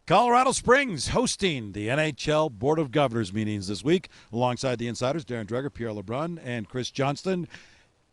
Colorado Springs hosting the NHL Board of Governors meetings this week alongside the insiders Darren, Dreger, Pierre, LeBrun, and Chris Johnston.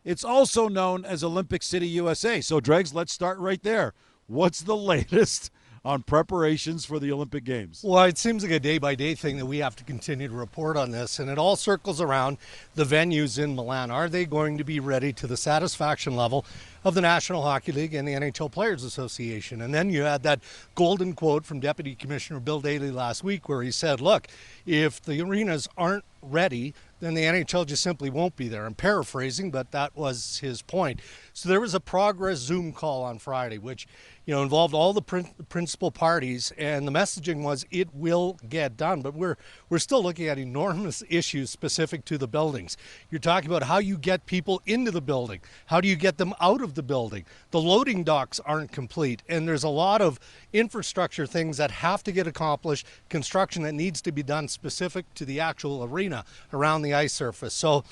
It's also known as Olympic City, USA. So, Dregs, let's start right there. What's the latest on preparations for the Olympic Games? Well, it seems like a day-by-day thing that we have to continue to report on this, and it all circles around the venues in Milan. Are they going to be ready to the satisfaction level of the National Hockey League and the NHL Players Association? And then you had that golden quote from Deputy Commissioner Bill Daly last week where he said, look, if the arenas aren't ready, then the NHL just simply won't be there. I'm paraphrasing, but that was his point. So there was a progress Zoom call on Friday, which involved all the principal parties, and the messaging was it will get done. But we're still looking at enormous issues specific to the buildings. You're talking about how you get people into the building. How do you get them out of the building? The loading docks aren't complete, and there's a lot of infrastructure things that have to get accomplished, construction that needs to be done specific to the actual arena around the ice surface. So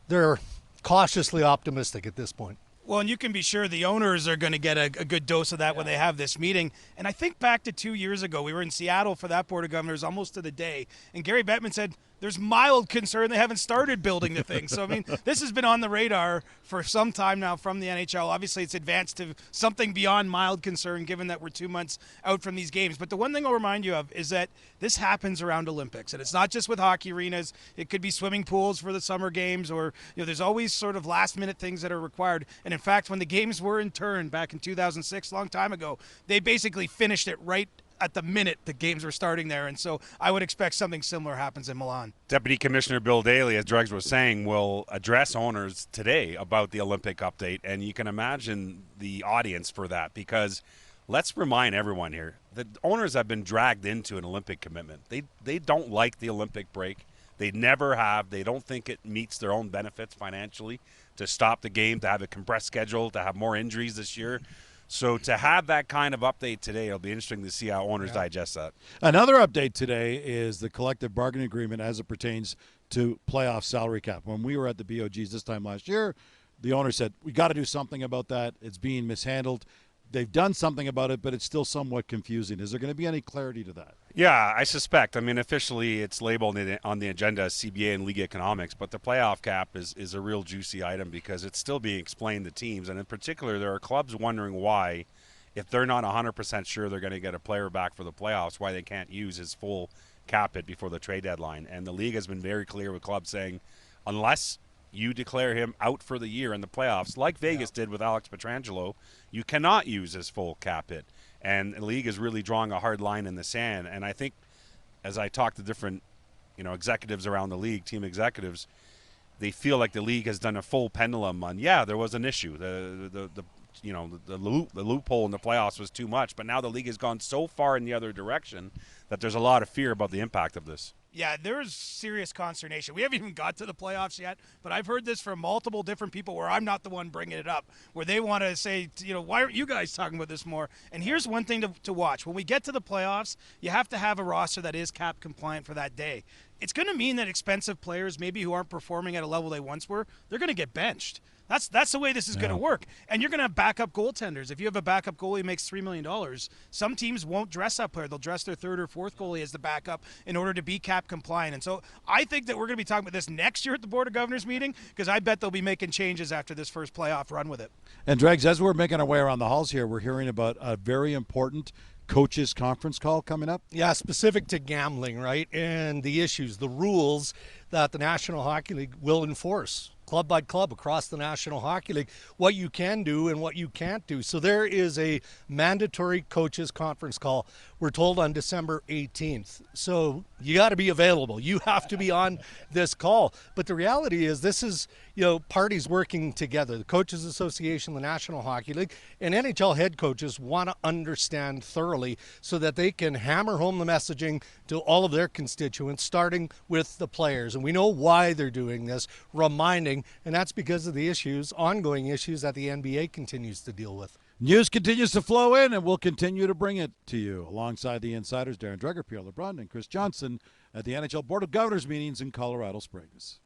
they're cautiously optimistic at this point. Well, and you can be sure the owners are going to get a good dose of that when they have this meeting. And I think back to 2 years ago, we were in Seattle for that Board of Governors almost to the day, and Gary Bettman said, there's mild concern they haven't started building the thing. So, I mean, this has been on the radar for some time now from the NHL. Obviously, it's advanced to something beyond mild concern given that we're 2 months out from these games. But the one thing I'll remind you of is that this happens around Olympics. And it's not just with hockey arenas. It could be swimming pools for the summer games, or there's always sort of last-minute things that are required. And, in fact, when the games were in turn back in 2006, a long time ago, they basically finished it right at the minute the games were starting there. And so I would expect something similar happens in Milan. Deputy Commissioner Bill Daly, as Dregs was saying, will address owners today about the Olympic update. And you can imagine the audience for that, because let's remind everyone here that owners have been dragged into an Olympic commitment. They don't like the Olympic break. They never have. They don't think it meets their own benefits financially to stop the game, to have a compressed schedule, to have more injuries this year. So to have that kind of update today, it'll be interesting to see how owners digest that. Another update today is the collective bargaining agreement as it pertains to playoff salary cap. When we were at the BOGs this time last year, the owner said, we got to do something about that. It's being mishandled. They've done something about it, but it's still somewhat confusing. Is there going to be any clarity to that? Yeah, I suspect. I mean, officially it's labeled on the agenda as CBA and league economics, but the playoff cap is a real juicy item because it's still being explained to teams. And in particular, there are clubs wondering why, if they're not 100% sure they're going to get a player back for the playoffs, why they can't use his full cap hit before the trade deadline. And the league has been very clear with clubs saying, unless you declare him out for the year in the playoffs, like Vegas did with Alex Pietrangelo, you cannot use his full cap hit. And the league is really drawing a hard line in the sand. And I think as I talk to different, executives around the league, team executives, they feel like the league has done a full pendulum on, there was an issue. The loophole in the playoffs was too much. But now the league has gone so far in the other direction that there's a lot of fear about the impact of this. Yeah, there's serious consternation. We haven't even got to the playoffs yet, but I've heard this from multiple different people where I'm not the one bringing it up, where they want to say, why aren't you guys talking about this more? And here's one thing to watch. When we get to the playoffs, you have to have a roster that is cap compliant for that day. It's going to mean that expensive players, maybe who aren't performing at a level they once were, they're going to get benched. That's the way this is going to work. And you're going to have backup goaltenders. If you have a backup goalie who makes $3 million, some teams won't dress that player. They'll dress their third or fourth goalie as the backup in order to be cap compliant. And so I think that we're going to be talking about this next year at the Board of Governors meeting, because I bet they'll be making changes after this first playoff run with it. And Dregs, as we're making our way around the halls here, we're hearing about a very important coaches conference call coming up. Yeah, specific to gambling, right? And the issues, the rules that the National Hockey League will enforce club by club across the National Hockey League, what you can do and what you can't do. So there is a mandatory coaches conference call, we're told, on December 18th. So you got to be available. You have to be on this call. But the reality is this is, parties working together. The Coaches Association, the National Hockey League, and NHL head coaches want to understand thoroughly so that they can hammer home the messaging to all of their constituents, starting with the players. And we know why they're doing this, reminding, and that's because of the issues, ongoing issues that the NBA continues to deal with. News continues to flow in, and we'll continue to bring it to you alongside the insiders Darren Dreger, Pierre, LeBrun, and Chris Johnston at the NHL Board of Governors meetings in Colorado Springs.